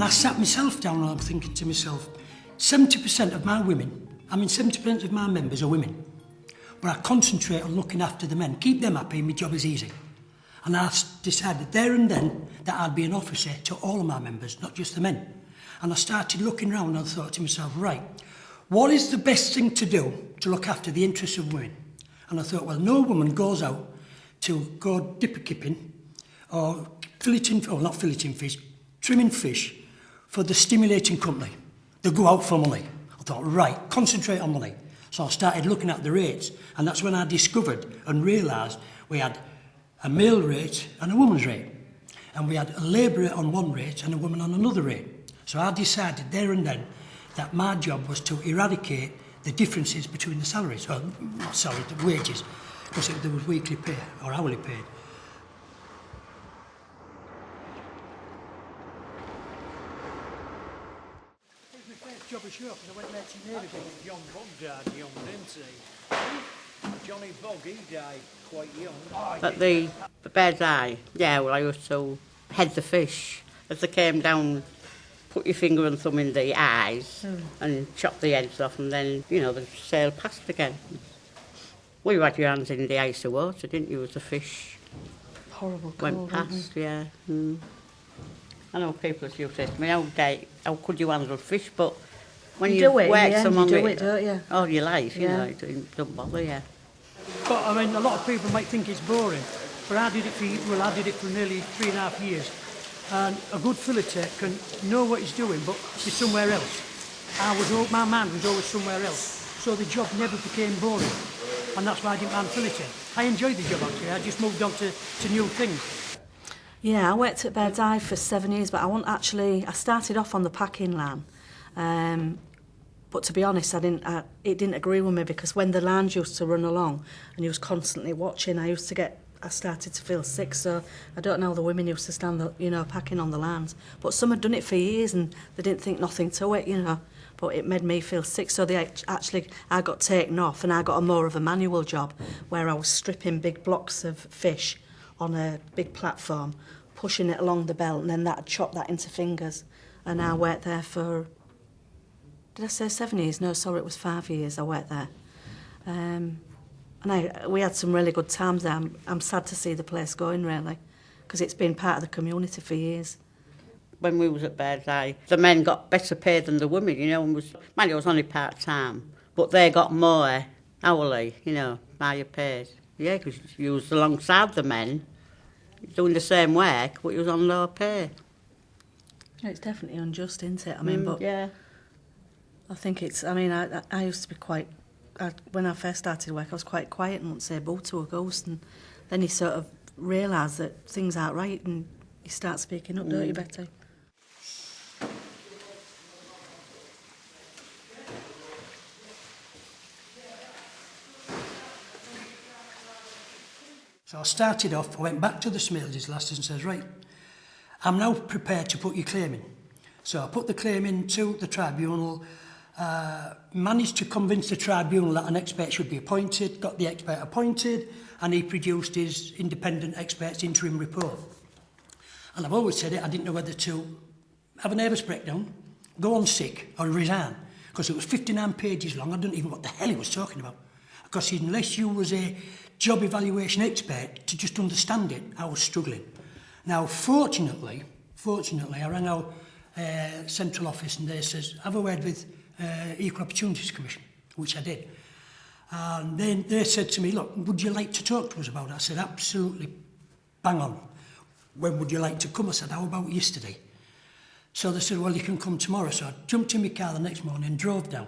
I sat myself down and I'm thinking to myself, 70% of my women, 70% of my members are women. But I concentrate on looking after the men, keep them happy, and my job is easy. And I decided there and then that I'd be an officer to all of my members, not just the men. And I started looking around and I thought to myself, right, what is the best thing to do to look after the interests of women? And I thought, well, no woman goes out to go dipper kipping or not filleting fish, trimming fish for the stimulating company. They go out for money. I thought, right, concentrate on money. So I started looking at the rates, and that's when I discovered and realised we had a male rate and a woman's rate. And we had a labourer on one rate and a woman on another rate. So I decided there and then that my job was to eradicate the differences between the salaries, the wages, because there was weekly pay or hourly paid. Job as sure, because I went there to Navy. John Bogg died young, didn't he? Johnny Bogg, he died quite young. At the Bird's Eye, yeah, well, I used to head the fish. As they came down, put your finger and thumb in the eyes and chop the heads off, and then, they'd sail past again. Well, you had your hands in the ice of water, didn't you, as the fish horrible went cold, past, yeah. I know people used to say to me, how could you handle fish, but when you work someone you do it, don't you? All your life, it don't bother you. But a lot of people might think it's boring, but I did it for nearly 3.5 years. And a good filleter can know what he's doing, but be somewhere else. My mind was always somewhere else, so the job never became boring, and that's why I didn't mind filleting. I enjoyed the job actually. I just moved on to new things. Yeah, I worked at Bird's Eye for 7 years, but I started off on the packing line. But to be honest, it didn't agree with me, because when the lines used to run along and you was constantly watching, I started to feel sick. So I don't know how the women used to stand, packing on the lines. But some had done it for years and they didn't think nothing to it, But it made me feel sick. So I got taken off and I got more of a manual job where I was stripping big blocks of fish on a big platform, pushing it along the belt, and then that'd chop that into fingers. And I worked there for, did I say 7 years? No, sorry, it was 5 years I worked there. And we had some really good times there. I'm sad to see the place going, really, because it's been part of the community for years. When we was at Bird's Eye, the men got better pay than the women, and it was only part-time, but they got more hourly, higher paid. Yeah, because you was alongside the men, doing the same work, but you was on lower pay. Yeah, it's definitely unjust, isn't it? But yeah. I think it's, I used to be when I first started work, I was quite quiet and wouldn't say boo to a ghost, and then you sort of realise that things aren't right and you start speaking up, don't you, Betty? So I started off, I went back to the Smails's lasses and says, right, I'm now prepared to put your claim in. So I put the claim into the tribunal, managed to convince the tribunal that an expert should be appointed, got the expert appointed, and he produced his independent expert's interim report. And I've always said it, I didn't know whether to have a nervous breakdown, go on sick, or resign, because it was 59 pages long. I don't even know what the hell he was talking about. Because unless you was a job evaluation expert to just understand it, I was struggling. Now, fortunately, I rang our central office and they says, have a word with Equal Opportunities Commission, which I did. And then they said to me, look, would you like to talk to us about it? I said, absolutely, bang on. When would you like to come? I said, how about yesterday? So they said, well, you can come tomorrow. So I jumped in my car the next morning and drove down.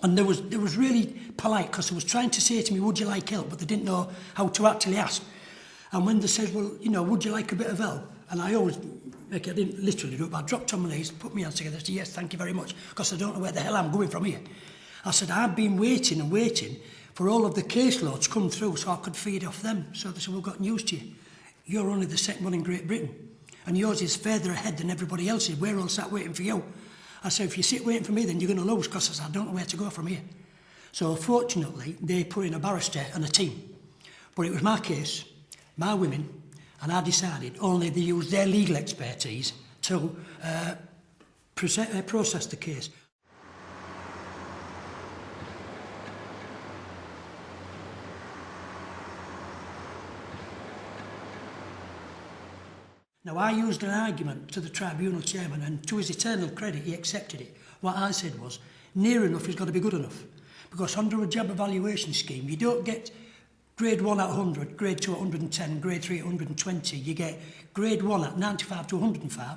And they was really polite, because they was trying to say to me, would you like help? But they didn't know how to actually ask. And when they said, well, would you like a bit of help? And I always, I didn't literally do it, but I dropped on my knees, put my hands together, and said, yes, thank you very much, because I don't know where the hell I'm going from here. I said, I've been waiting and waiting for all of the caseloads to come through so I could feed off them. So they said, we've got news to you. You're only the second one in Great Britain, and yours is further ahead than everybody else's. We're all sat waiting for you. I said, if you sit waiting for me, then you're going to lose, because I don't know where to go from here. So fortunately, they put in a barrister and a team. But it was my case, my women, and I decided only they used their legal expertise to processed the case. Now, I used an argument to the tribunal chairman, and to his eternal credit, he accepted it. What I said was, near enough has got to be good enough. Because under a job evaluation scheme, you don't get grade 1 at 100, grade 2 at 110, grade 3 at 120. You get grade 1 at 95 to 105.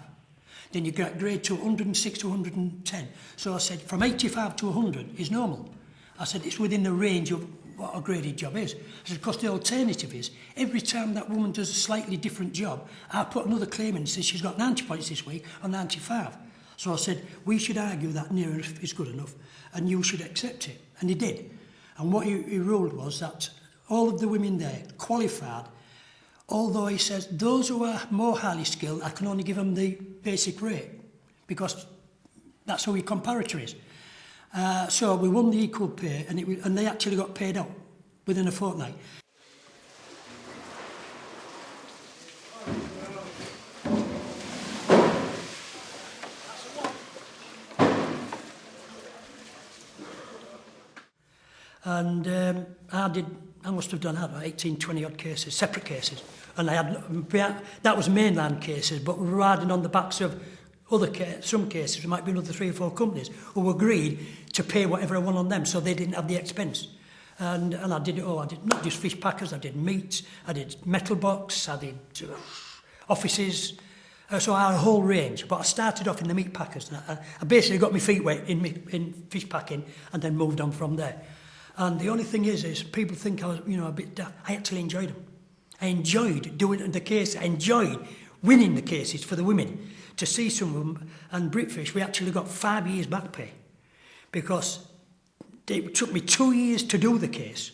Then you get grade 2 at 106 to 110. So I said, from 85 to 100 is normal. I said, it's within the range of what a graded job is. I said, because the alternative is, every time that woman does a slightly different job, I put another claim in and says she's got 90 points this week or 95. So I said, we should argue that near enough is good enough and you should accept it. And he did. And what he ruled was that all of the women there qualified, although he says those who are more highly skilled, I can only give them the basic rate because that's how your comparator is. So we won the equal pay and they actually got paid out within a fortnight. And I must have done 18, 20 odd cases, separate cases. And that was mainland cases, but we were riding on the backs of some cases, there might be another 3 or 4 companies who agreed to pay whatever I won on them, so they didn't have the expense. And I did it all. I did not just fish packers, I did meat, I did metal box, I did offices. So I had a whole range, but I started off in the meat packers. I basically got my feet wet in fish packing and then moved on from there. And the only thing is people think I was, a bit daft. I actually enjoyed them. I enjoyed doing the case. I enjoyed winning the cases for the women. To see some of them, and Britfish, we actually got 5 years back pay because it took me 2 years to do the case,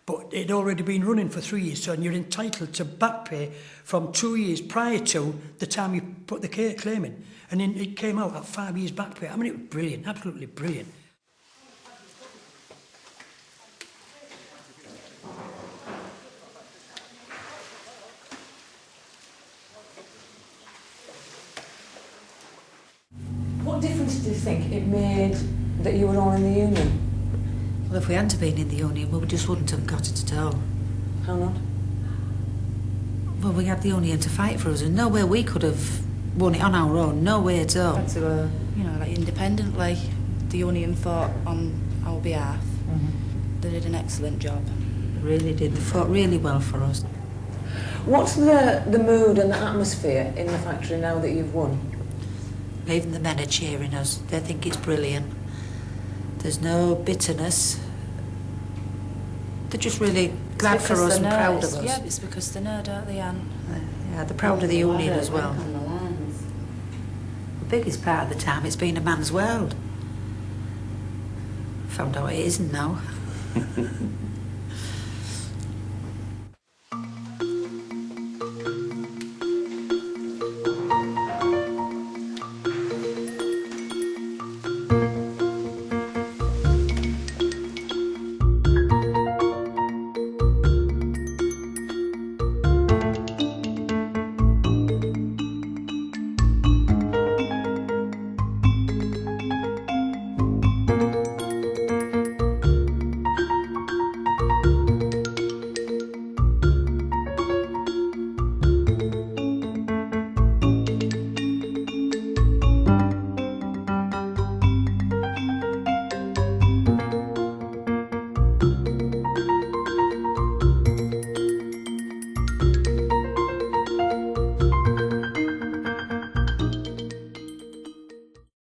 but it'd already been running for 3 years, so you're entitled to back pay from 2 years prior to the time you put the claim in. And then it came out at 5 years back pay. I mean, it was brilliant, absolutely brilliant. What difference do you think it made that you were all in the union? Well, if we hadn't been in the union, we just wouldn't have got it at all. How not? Well, we had the union to fight for us, and no way we could have won it on our own. No way at all. Had to, independently, the union fought on our behalf. Mm-hmm. They did an excellent job. They really did. They fought really well for us. What's the mood and the atmosphere in the factory now that you've won? Even the men are cheering us. They think it's brilliant. There's no bitterness. They're just really glad for us and proud of us. Yeah, it's because they know, don't they, Anne? Yeah, they're proud of the union as well. The biggest part of the time it's been a man's world. Found out it isn't now.